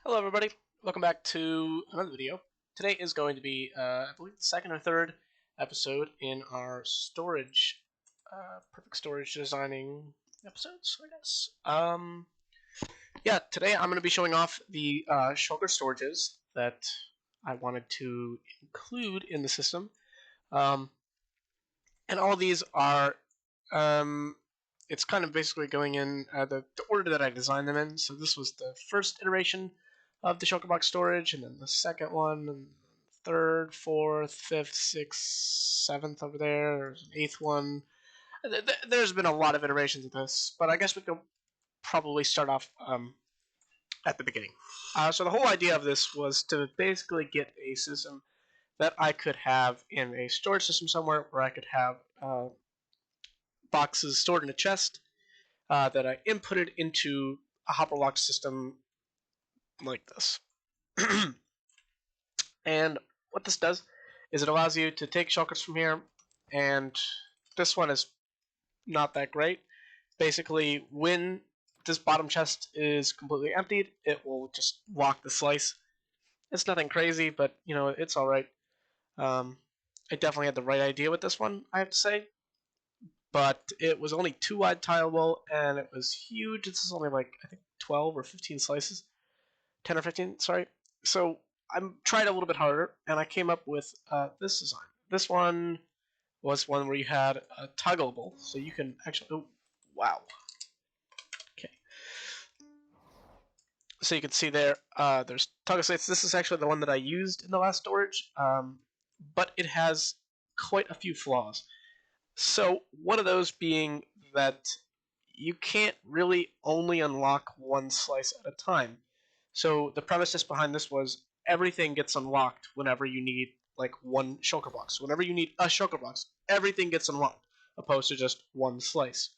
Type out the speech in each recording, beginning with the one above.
Hello everybody, welcome back to another video. Today is going to be, I believe, the second or third episode in our perfect storage designing episodes, I guess. Yeah, today I'm going to be showing off the shulker storages that I wanted to include in the system. And all these are, it's kind of basically going in the order that I designed them in. So this was the first iteration of the shulker box storage, and then the second one, and third, fourth, fifth, sixth, seventh over there. There's an eighth one. There's been a lot of iterations of this, but I guess we could probably start off at the beginning. So the whole idea of this was to basically get a system that I could have in a storage system somewhere where I could have boxes stored in a chest that I inputted into a hopper lock system like this. And what this does is it allows you to take shulkers from here, and this one is not that great. Basically, when this bottom chest is completely emptied, it will just lock the slice. It's nothing crazy, but you know, it's alright. I definitely had the right idea with this one, I have to say. But it was only 2 wide tileable, and it was huge. This is only like, I think, 12 or 15 slices. 10 or 15, sorry. So I tried a little bit harder, and I came up with this design. This one was one where you had a toggleable, so you can actually, oh, wow. Okay. So you can see there, there's toggle slates. This is actually the one that I used in the last storage, but it has quite a few flaws. So one of those being that you can't really only unlock one slice at a time. So the premise behind this was everything gets unlocked whenever you need like one shulker box. Whenever you need a shulker box, everything gets unlocked, opposed to just one slice.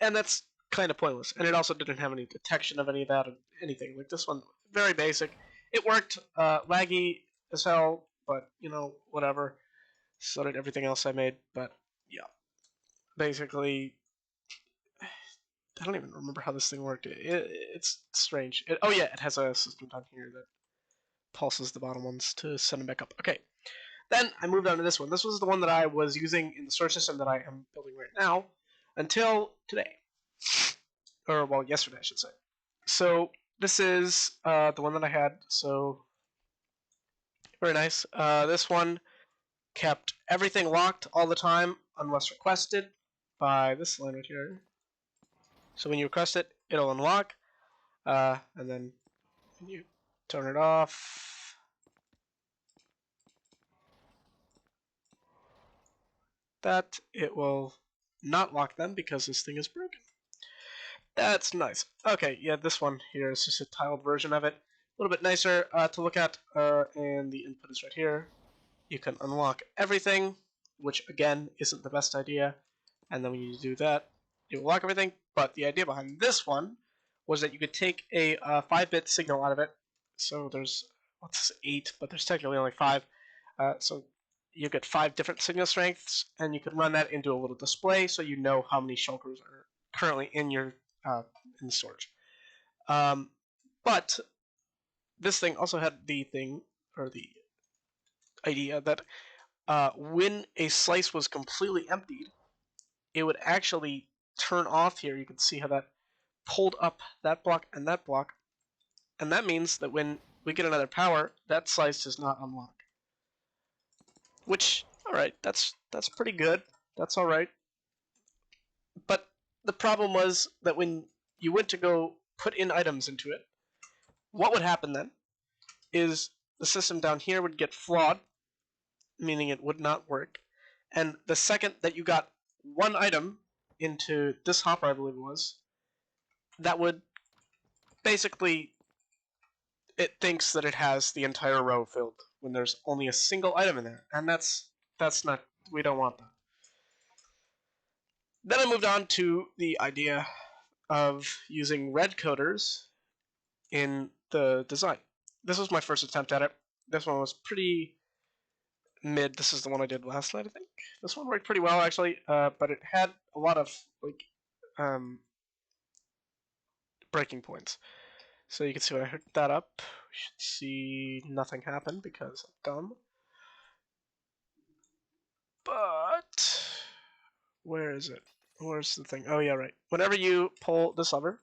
And that's kind of pointless. And it also didn't have any detection of any of that or anything. Like this one, very basic. It worked, laggy as hell, but you know, whatever. So did everything else I made, but yeah. Basically, I don't even remember how this thing worked. It's strange. Oh yeah, it has a system down here that pulses the bottom ones to send them back up. Okay, then I moved on to this one. This was the one that I was using in the storage system that I am building right now until today. Or, well, yesterday, I should say. So this is the one that I had. So very nice. This one kept everything locked all the time unless requested by this line right here. So when you request it, it'll unlock, and then you turn it off. That it will not lock them because this thing is broken. That's nice. Okay, yeah, this one here is just a tiled version of it. A little bit nicer to look at, and the input is right here. You can unlock everything, which again isn't the best idea. And then when you do that, you will lock everything. But the idea behind this one was that you could take a 5-bit signal out of it. So there's, what's 8, but there's technically only 5. So you get 5 different signal strengths, and you could run that into a little display so you know how many shulkers are currently in your in the storage. But this thing also had the thing, or the idea that when a slice was completely emptied, it would actually turn off here. You can see how that pulled up that block, and that means that when we get another power, that slice does not unlock. Which, alright, that's pretty good. That's alright. But the problem was that when you went to go put in items into it, what would happen then is the system down here would get flawed, meaning it would not work. And the second that you got one item into this hopper, I believe it was, that would basically, it thinks that it has the entire row filled when there's only a single item in there, and that's not, we don't want that. Then I moved on to the idea of using red coders in the design. This was my first attempt at it. This one was pretty mid. This is the one I did last night, I think. This one worked pretty well, actually, but it had a lot of like breaking points. So you can see when I hooked that up, we should see nothing happen because I'm dumb. But where is it? Where's the thing? Oh yeah, right. Whenever you pull this lever,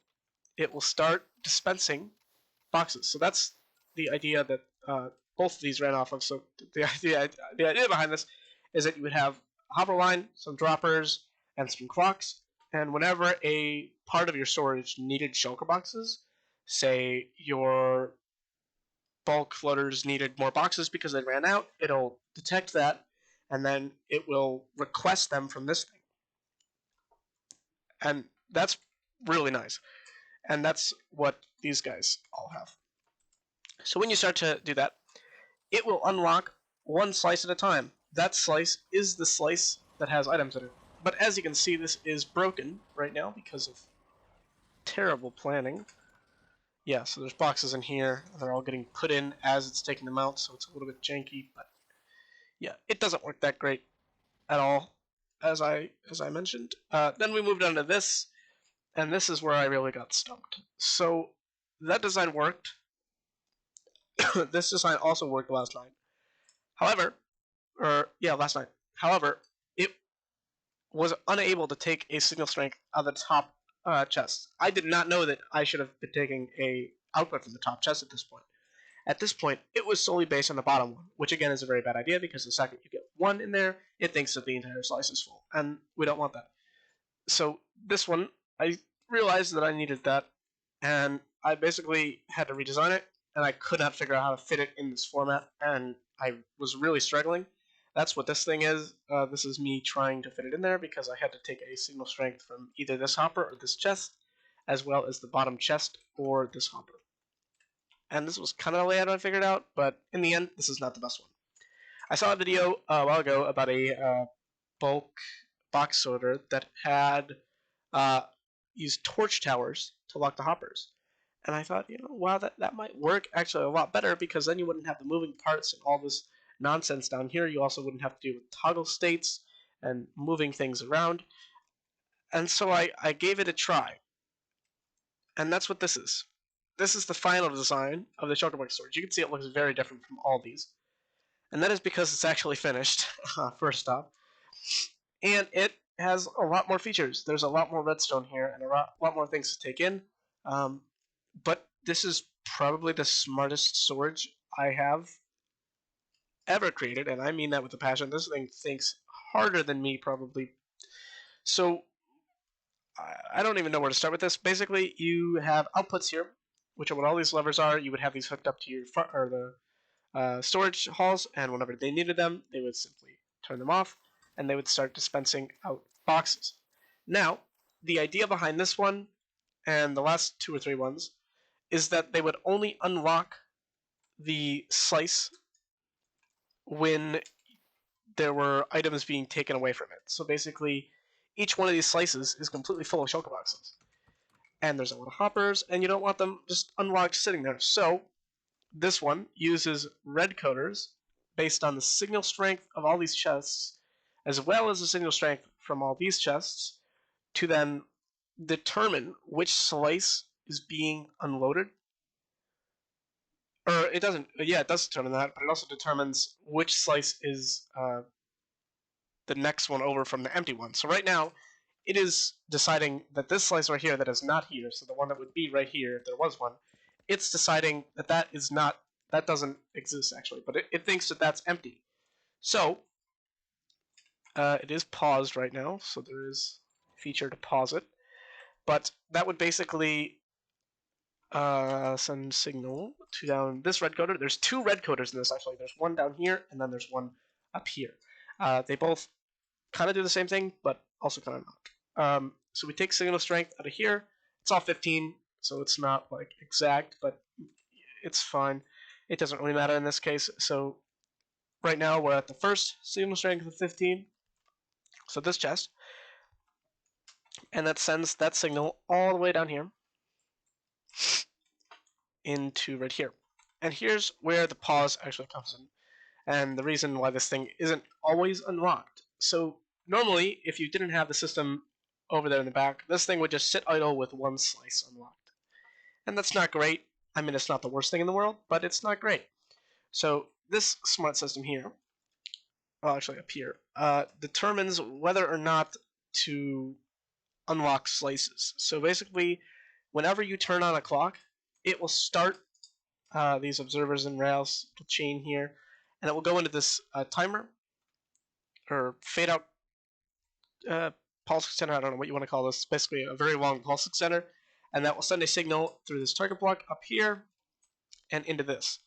it will start dispensing boxes. So that's the idea that both of these ran off of. So the idea behind this is that you would have a hopper line, some droppers, and some clocks. And whenever a part of your storage needed shulker boxes, say your bulk floaters needed more boxes because they ran out, it'll detect that, and then it will request them from this thing. And that's really nice. And that's what these guys all have. So when you start to do that, it will unlock one slice at a time. That slice is the slice that has items in it. But as you can see, this is broken right now because of terrible planning. Yeah, so there's boxes in here. They're all getting put in as it's taking them out, so it's a little bit janky. But yeah, it doesn't work that great at all, as I mentioned. Then we moved on to this, and this is where I really got stumped. So that design worked. This design also worked last night. However, last night. However, it was unable to take a signal strength out of the top chest. I did not know that I should have been taking a output from the top chest at this point. At this point, it was solely based on the bottom one, which again is a very bad idea because the second you get one in there, it thinks that the entire slice is full, and we don't want that. So this one, I realized that I needed that, and I basically had to redesign it, and I could not figure out how to fit it in this format, and I was really struggling. That's what this thing is. This is me trying to fit it in there because I had to take a signal strength from either this hopper or this chest, as well as the bottom chest or this hopper. And this was kind of the layout I figured out, but in the end, this is not the best one. I saw a video a while ago about a bulk box sorter that had used torch towers to lock the hoppers. And I thought, wow, that might work actually a lot better because then you wouldn't have the moving parts and all this nonsense down here. You also wouldn't have to deal with toggle states and moving things around. And so I gave it a try. And that's what this is. This is the final design of the Shulkerbox storage. You can see it looks very different from all these. And that is because it's actually finished, first off. And it has a lot more features. There's a lot more redstone here and a lot more things to take in. But this is probably the smartest storage I have ever created, and I mean that with a passion. This thing thinks harder than me, probably. So I don't even know where to start with this. Basically, you have outputs here, which are what all these levers are. You would have these hooked up to your front or the storage halls, and whenever they needed them, they would simply turn them off, and they would start dispensing out boxes. Now, the idea behind this one and the last 2 or 3 ones is that they would only unlock the slice when there were items being taken away from it. So basically, each one of these slices is completely full of shulker boxes. And there's a lot of hoppers, and you don't want them just unlocked sitting there. So this one uses red coders based on the signal strength of all these chests, as well as the signal strength from all these chests, to then determine which slice is being unloaded. Or it doesn't. Yeah, it does determine that, but it also determines which slice is the next one over from the empty one. So right now, it is deciding that this slice right here that is not here, so the one that would be right here if there was one, it's deciding that that is not, that doesn't exist actually, but it thinks that that's empty. So it is paused right now, so there is a feature to pause it, but that would basically send signal to down this red coder. There's 2 red coders in this actually. There's one down here and then there's one up here. They both kind of do the same thing, but also kind of not. So we take signal strength out of here. It's all 15, so it's not like exact, but it's fine. It doesn't really matter in this case. So right now we're at the first signal strength of 15. So this chest, and that sends that signal all the way down here into right here. And here's where the pause actually comes in, and the reason why this thing isn't always unlocked. So normally, if you didn't have the system over there in the back, this thing would just sit idle with one slice unlocked. And that's not great, I mean, it's not the worst thing in the world, but it's not great. So this smart system here, well, actually up here, determines whether or not to unlock slices. So basically, whenever you turn on a clock, it will start these observers and rails chain here, and it will go into this timer or fade out pulse extender. I don't know what you want to call this. Basically, a very long pulse extender, and that will send a signal through this target block up here and into this.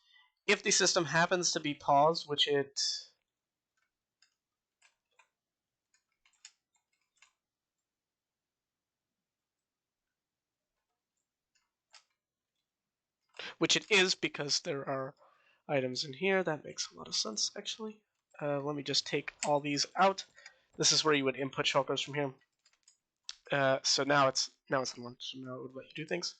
If the system happens to be paused, which it is because there are items in here. That makes a lot of sense, actually. Let me just take all these out. This is where you would input shulkers from here. So now it's on, so now it would let you do things.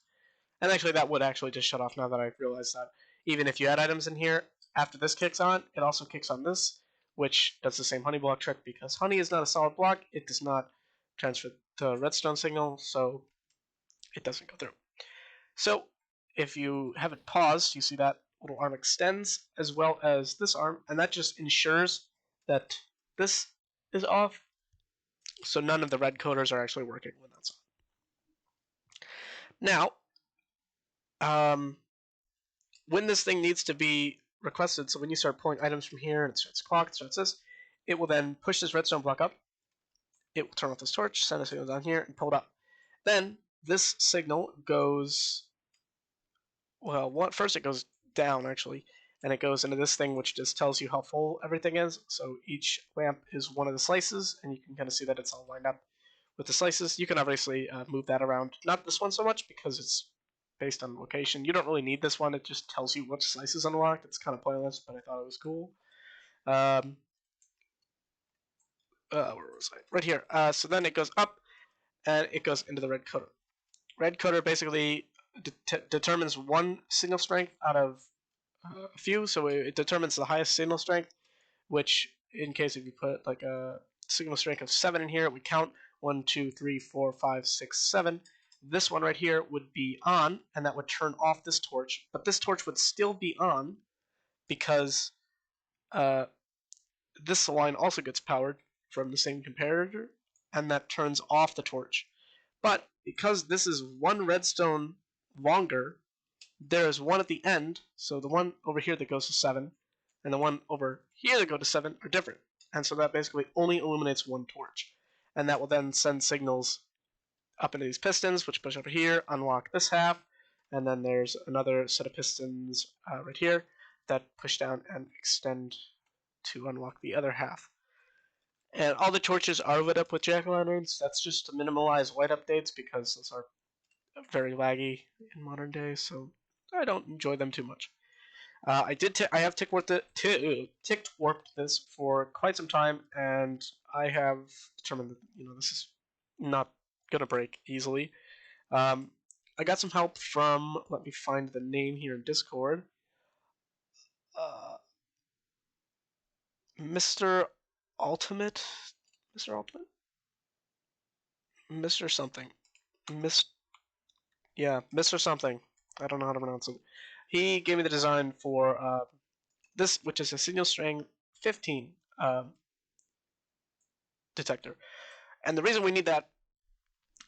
And actually, that would actually just shut off now that I realized that. Even if you add items in here, after this kicks on, it also kicks on this, which does the same honey block trick because honey is not a solid block. It does not transfer the redstone signal, so it doesn't go through. So if you have it paused, you see that little arm extends as well as this arm, and that just ensures that this is off, so none of the red coders are actually working when that's on. Now, when this thing needs to be requested, so when you start pulling items from here and it starts clock, it starts this, it will then push this redstone block up, it will turn off this torch, send a signal down here, and pull it up. Then this signal goes, well, first it goes down actually, and it goes into this thing which just tells you how full everything is. So each lamp is one of the slices, and you can kind of see that it's all lined up with the slices. You can obviously move that around. Not this one so much because it's based on location. You don't really need this one. It just tells you which slice is unlocked. It's kind of pointless, but I thought it was cool. Where was I? Right here. So then it goes up, and it goes into the red coder. Red coder basically determines one signal strength out of a few. So it determines the highest signal strength, which in case if you put like a signal strength of 7 in here, it would count 1, 2, 3, 4, 5, 6, 7. This one right here would be on, and that would turn off this torch. But this torch would still be on because this line also gets powered from the same comparator, and that turns off the torch. But because this is one redstone longer, there is one at the end, so the one over here that goes to 7, and the one over here that goes to 7 are different. And so that basically only illuminates one torch. And that will then send signals up into these pistons, which push over here, unlock this half, and then there's another set of pistons right here that push down and extend to unlock the other half. And all the torches are lit up with jack-o'-lanterns. That's just to minimize light updates because those are very laggy in modern day, so I don't enjoy them too much. I have tick warped this for quite some time, and I have determined that this is not gonna break easily. I got some help from, let me find the name here in Discord. Mr. Ultimate, Mr. Ultimate, Mr. Something, Mr. Something. I don't know how to pronounce it. He gave me the design for this, which is a signal strength 15 detector. And the reason we need that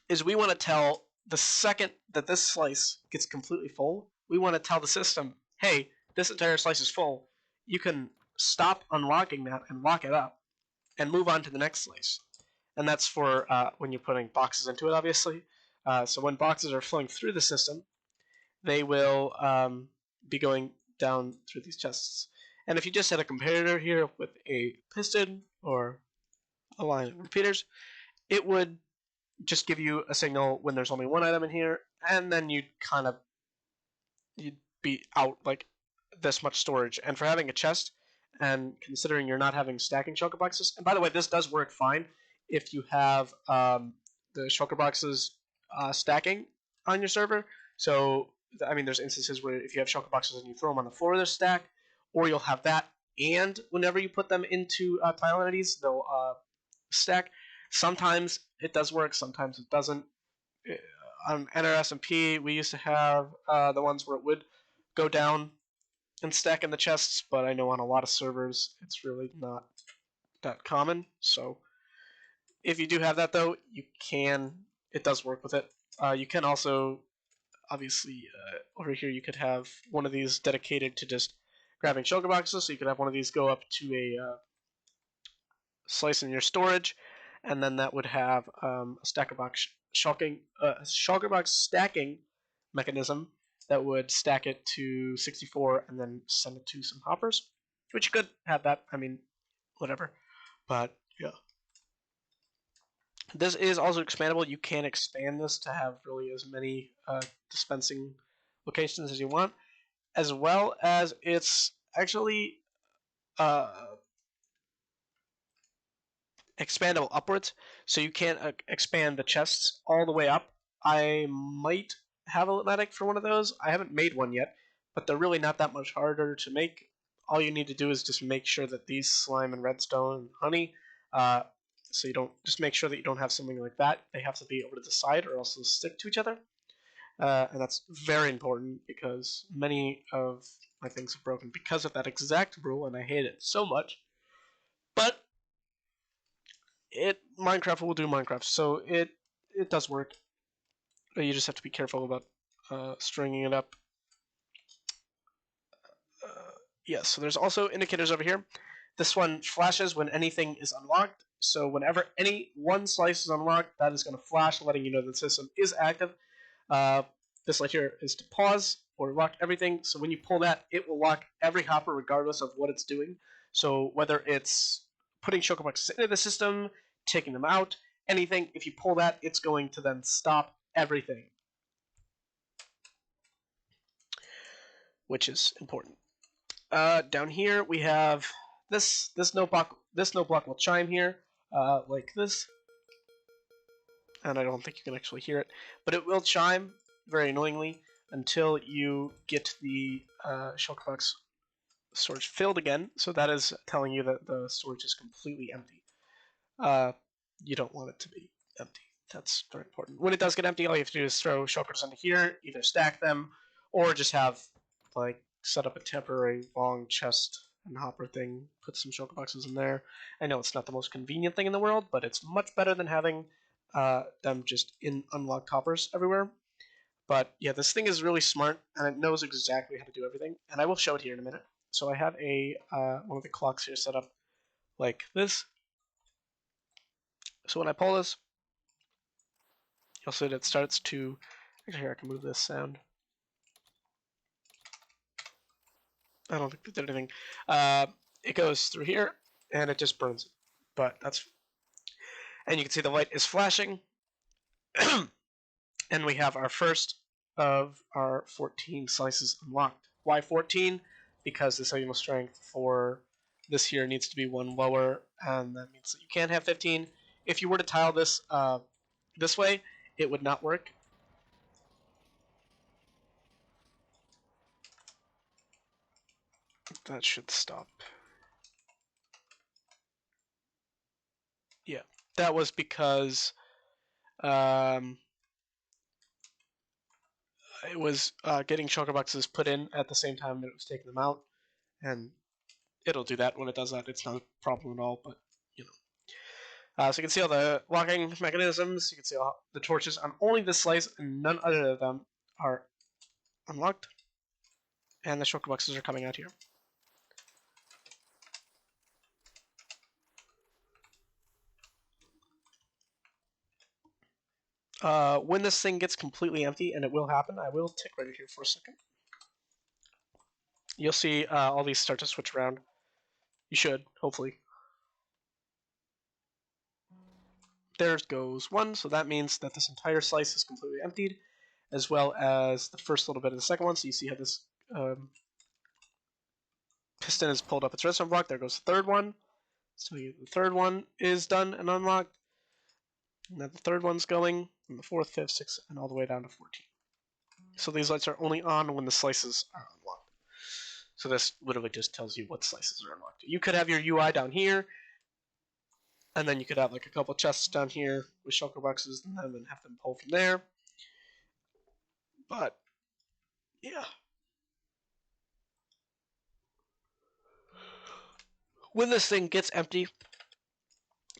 is we want to tell the second that this slice gets completely full, we want to tell the system, hey, this entire slice is full. You can stop unlocking that and lock it up and move on to the next slice. And that's for when you're putting boxes into it, obviously. So when boxes are flowing through the system, they will be going down through these chests. And if you just had a comparator here with a piston or a line of repeaters, it would just give you a signal when there's only one item in here, and then you'd be out like this much storage. And for having a chest, and considering you're not having stacking shulker boxes, and by the way, this does work fine if you have the shulker boxes stacking on your server. So I mean, there's instances where if you have shulker boxes and you throw them on the floor, they're stacked, or you'll have that, and whenever you put them into tile entities, they'll stack. Sometimes it does work, sometimes it doesn't. on NRSMP, we used to have the ones where it would go down and stack in the chests, but I know on a lot of servers it's really not that common. So if you do have that though, you can. It does work with it. You can also, obviously, over here you could have one of these dedicated to just grabbing shulker boxes. So you could have one of these go up to a slice in your storage, and then that would have a stacker box shulker box stacking mechanism that would stack it to 64 and then send it to some hoppers, which you could have that. I mean, whatever. But yeah. This is also expandable. You can expand this to have really as many dispensing locations as you want, as well as it's actually uh, expandable upwards, so you can expand the chests all the way up. I might have a Litmatic for one of those. I haven't made one yet, but they're really not that much harder to make. All you need to do is just make sure that these slime and redstone and honey, so you don't just make sure that you don't have something like that. They have to be over to the side or else they'll stick to each other, and that's very important because many of my things are broken because of that exact rule, and I hate it so much. But Minecraft will do Minecraft, so it does work. You just have to be careful about stringing it up. Yes, so there's also indicators over here. This one flashes when anything is unlocked. So whenever any one slice is unlocked, that is going to flash, letting you know the system is active. This light here is to pause or lock everything. So when you pull that, it will lock every hopper regardless of what it's doing. So whether it's putting shulker boxes into the system, taking them out, anything, if you pull that, it's going to then stop everything, which is important. Down here we have this note block. This note block will chime here, like this, and I don't think you can actually hear it, but it will chime very annoyingly until you get the shulker box storage filled again. So that is telling you that the storage is completely empty. You don't want it to be empty. That's very important. When it does get empty, all you have to do is throw shulkers into here, either stack them, or just have like set up a temporary long chest and hopper thing, put some shulker boxes in there. I know it's not the most convenient thing in the world, but it's much better than having them just in unlocked hoppers everywhere. But yeah, this thing is really smart, and it knows exactly how to do everything, and I will show it here in a minute. So I have a one of the clocks here set up like this. So when I pull this, you'll see that it starts to... Actually, here, I can move this sound. I don't think that did anything. It goes through here, and it just burns it. But that's... And you can see the light is flashing. And we have our first of our 14 slices unlocked. Why 14? Because the cellular strength for this here needs to be one lower, and that means that you can't have 15. If you were to tile this this way, it would not work. That should stop. Yeah, that was because it was getting shulker boxes put in at the same time that it was taking them out, and it'll do that when it does that. It's not a problem at all, but you know. So you can see all the locking mechanisms. You can see all the torches on only this slice, and none other of them are unlocked. And the shulker boxes are coming out here. When this thing gets completely empty, and it will happen, I will tick right here for a second. You'll see all these start to switch around. You should, hopefully. There goes one, so that means that this entire slice is completely emptied, as well as the first little bit of the second one. So you see how this piston is pulled up its redstone block. There goes the third one. So the third one is done and unlocked. Now the third one's going, and the fourth, fifth, sixth, and all the way down to 14. So these lights are only on when the slices are unlocked. So this literally just tells you what slices are unlocked. You could have your UI down here, and then you could have like a couple chests down here with shulker boxes in them and have them pull from there. But yeah, when this thing gets empty,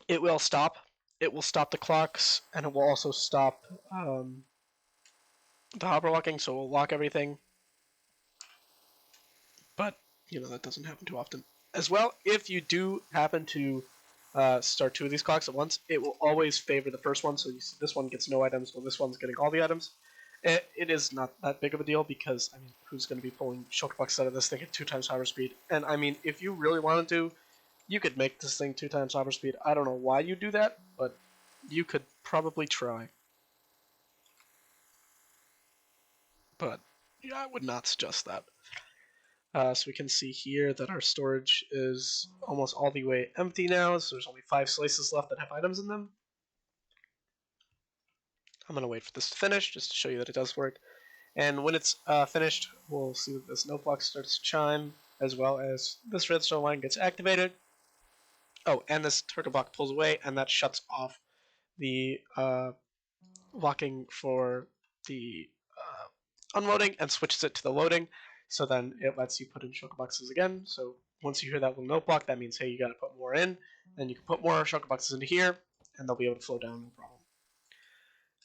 it will stop. It will stop the clocks, and it will also stop the hopper locking, so it will lock everything. But that doesn't happen too often. As well, if you do happen to start two of these clocks at once, it will always favor the first one. So you see this one gets no items, while this one's getting all the items. It is not that big of a deal because who's going to be pulling shulker bucks out of this thing at 2 times hopper speed? And if you really wanted to, you could make this thing 2 times hopper speed. I don't know why you do that, but you could probably try. But yeah, I would not suggest that. So we can see here that our storage is almost all the way empty now, so there's only 5 slices left that have items in them. I'm going to wait for this to finish, just to show you that it does work. And when it's finished, we'll see that this note box starts to chime, as well as this redstone line gets activated. Oh, and this turtle block pulls away, and that shuts off the locking for the unloading and switches it to the loading. So then it lets you put in shulker boxes again. So once you hear that little note block, that means, hey, you got to put more in. Then you can put more shulker boxes into here, and they'll be able to flow down, no problem.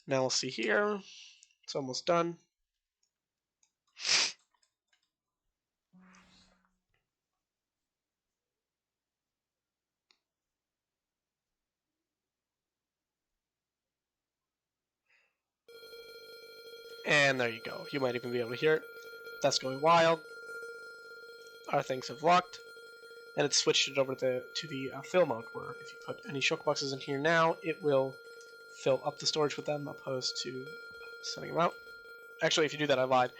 Now we'll see here. It's almost done. And there you go. You might even be able to hear it. That's going wild. Our things have locked. And it's switched it over to the fill mode, where if you put any shulker boxes in here now, it will fill up the storage with them, opposed to sending them out. Actually, if you do that, I lied.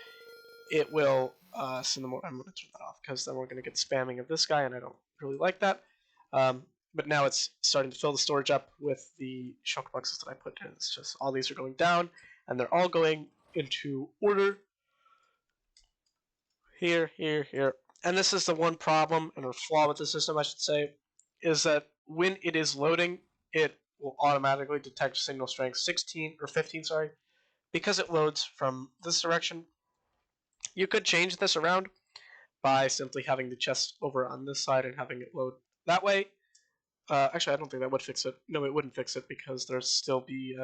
It will send them. I'm going to turn that off because then we're going to get spamming of this guy, and I don't really like that. But now it's starting to fill the storage up with the shulker boxes that I put in. It's just all these are going down, and they're all going into order. Here, here, here. And this is the one problem, and a flaw with the system, I should say, is that when it is loading, it will automatically detect signal strength 16 or 15, sorry, because it loads from this direction. You could change this around by simply having the chest over on this side and having it load that way. Actually, I don't think that would fix it. No, it wouldn't fix it because there'd still be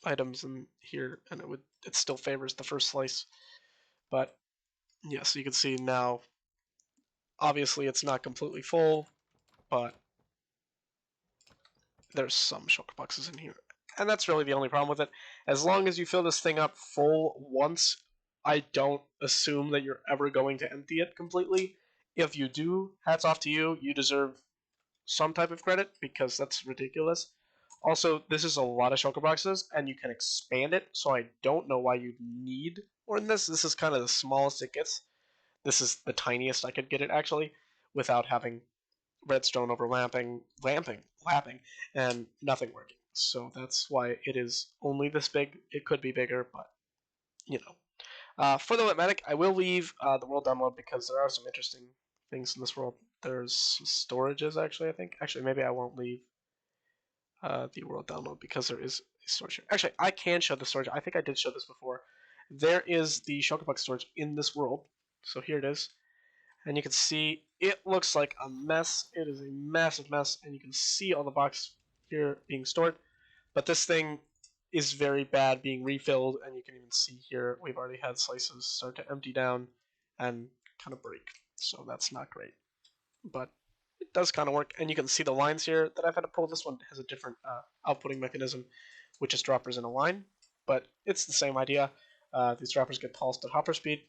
items in here, and it still favors the first slice. But yeah, so you can see now. Obviously, it's not completely full, but there's some shulker boxes in here. And that's really the only problem with it. As long as you fill this thing up full once, I don't assume that you're ever going to empty it completely. If you do, hats off to you. You deserve some type of credit because that's ridiculous. Also, this is a lot of shulker boxes, and you can expand it, so I don't know why you need more than this. This is kind of the smallest it gets. This is the tiniest I could get it, actually, without having redstone overlapping, lapping, and nothing working. So that's why it is only this big. It could be bigger, but you know. For the Litmatic, I will leave the world download because there are some interesting things in this world. There's storages, actually, I think. Actually, maybe I won't leave the world download because there is storage here. Actually, I can show the storage. I think I did show this before. There is the shulker box storage in this world. So here it is. And you can see it looks like a mess. It is a massive mess, and you can see all the boxes here being stored. But this thing is very bad being refilled, and you can even see here we've already had slices start to empty down and kind of break. So that's not great. But it does kind of work, and you can see the lines here that I've had to pull. This one has a different outputting mechanism, which is droppers in a line, but it's the same idea. These droppers get pulsed at hopper speed.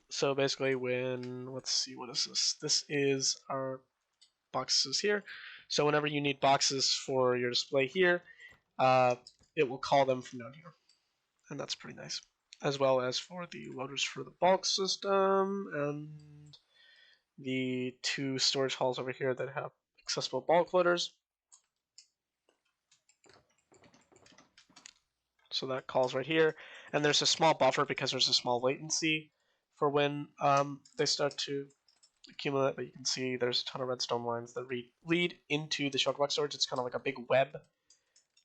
So basically let's see, what is this? This is our boxes here. So whenever you need boxes for your display here, it will call them from down here. And that's pretty nice. As well as for the loaders for the bulk system and the 2 storage halls over here that have accessible bulk loaders. So that calls right here. And there's a small buffer because there's a small latency for when they start to accumulate, but you can see there's a ton of redstone lines that lead into the shulker box storage. It's kind of like a big web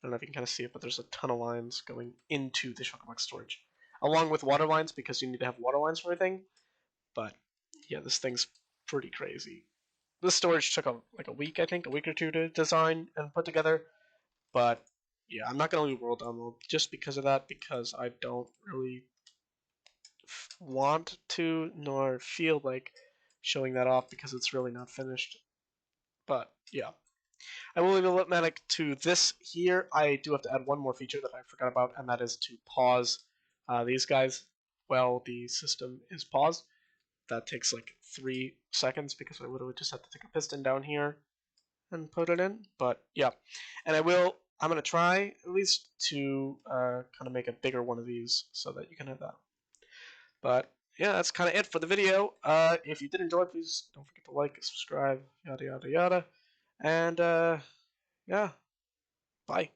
don't know if you can kind of see it, but there's a ton of lines going into the shulker box storage, along with water lines because you need to have water lines for everything. But yeah, this thing's pretty crazy. This storage took like a week, I think, a week or two to design and put together. But yeah, I'm not gonna leave world download just because of that, because I don't really want to nor feel like showing that off because it's really not finished. But yeah, I will leave a Litmatic to this here. I do have to add one more feature that I forgot about, and that is to pause these guys while the system is paused. That takes like 3 seconds because I literally just have to take a piston down here and put it in. But yeah, and I'm going to try at least to kind of make a bigger one of these so that you can have that. But yeah, that's kind of it for the video. If you did enjoy, please don't forget to like, subscribe, yada yada yada. And yeah, bye.